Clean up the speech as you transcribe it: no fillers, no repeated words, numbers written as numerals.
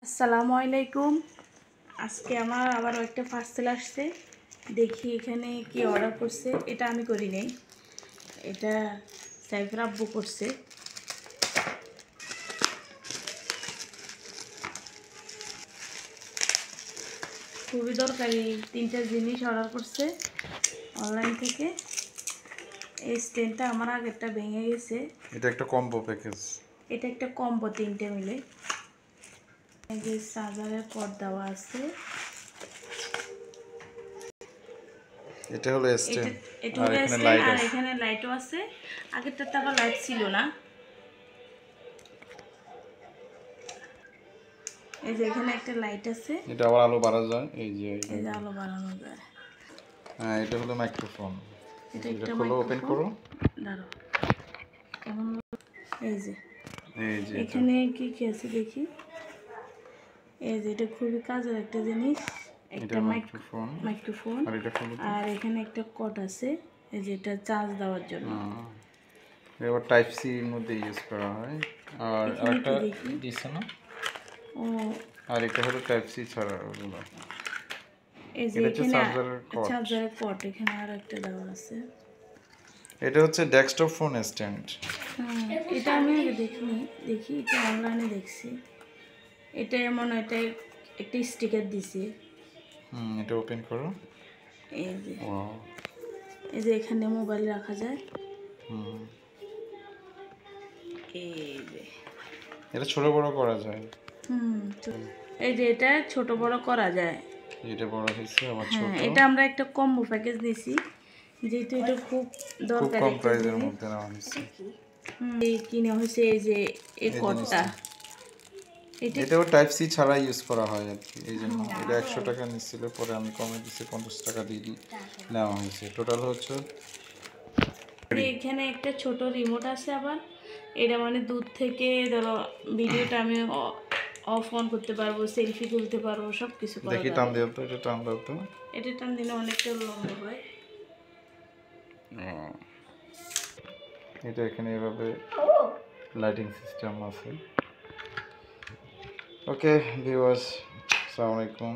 আসসালামু আলাইকুম। আজকে আমার আবারও একটা পার্সেল আসছে। দেখি এখানে কি অর্ডার করছে। এটা আমি করি নাই, এটা সাইফার আব্বু করছে। খুবই দরকারি 3টা জিনিস অর্ডার করছে অনলাইন থেকে। এই স্ট্যান্ডটা আমার আগেরটা ভেঙে গেছে। এটা একটা কম্বো প্যাকেজ। এটা একটা কম্বো 3টে মিলে। এই যে চার্জারের কর্ড দেওয়া আছে। এটা হলো স্ট্যান্ড আর আর এখানে স্ট্যান্ড লাইট আর আছে। এখানে লাইটও আছে। আগেরটাতে আবার লাইট ছিল না। এই যে এখানে একটা লাইট আছে। এটা আবার আলো বাড়ানো যায়, এই যে আলো বাড়ানো যায়। হ্যাঁ, এটা হলো মাইক্রোফোন। এটা এটা একটা খোলো, ওপেন করো। দাঁড়াও, কেমন এই যে এটা এখানে কি কি আছে দেখি। এই যে এটা খুবই কাজের একটা জিনিস। একটা মাইক্রোফোন আর এটা খোলো। আর এখানে একটা কর্ড আছে, এই যে এটা চার্জ দেওয়ার জন্য। এবার টাইপ সি এর মধ্যে ইউজ করা হয়। আর আরেকটা দিছে না। ও, আর এটা হলো টাইপ সি ছাড়া ওগুলো। এই যে এখানে চার্জারের কর্ড এখানে আর একটা দেওয়া আছে। এটা হচ্ছে ডেস্কটপ ফোন স্ট্যান্ড। এটা আমি আগে দেখিনি, দেখি এটা অনলাইনে দেখছি। এটা এমন একটা স্টিকার দিছে। এটা ওপেন করো। এই যে এই যে এখানে মোবাইল রাখা যায়। এই যে এটা ছোট বড় করা যায়। এই যে এটা ছোট বড় করা যায়। এটা বড় হইছে আবার ছোট। এটা আমরা একটা কম্বো প্যাকেজ দিছি, যেহেতু এটা খুব দরকারি কম একটা প্রাইসের জিনিস। মধ্যে নেওয়া হয়েছে। এই কিনে হয়েছে এই যে এই কর্ডটা। এটাও টাইপ সি ছাড়া ইউজ করা হয় আর কি, এই জন্য এটা 100 টাকা নিচ্ছিল, পরে আমি কমে দিচ্ছি 50 টাকা দিয়ে নেওয়া হয়েছে। টোটাল হচ্ছে এখানে একটা ছোট রিমোট আছে আবার। এটা মানে দূর থেকে ধরো ভিডিওটা আমি অফ অন করতে পারবো, সেলফি তুলতে পারবো, সব কিছু করা দেখি যাবে। টান দিও তো, এটা টান দাও তো। এটা টান দিলে অনেকটা লম্বা হয়। এটা এখানে এভাবে লাইটিং সিস্টেম আছে। ওকে ভিউয়ার্স, আসসালামু আলাইকুম।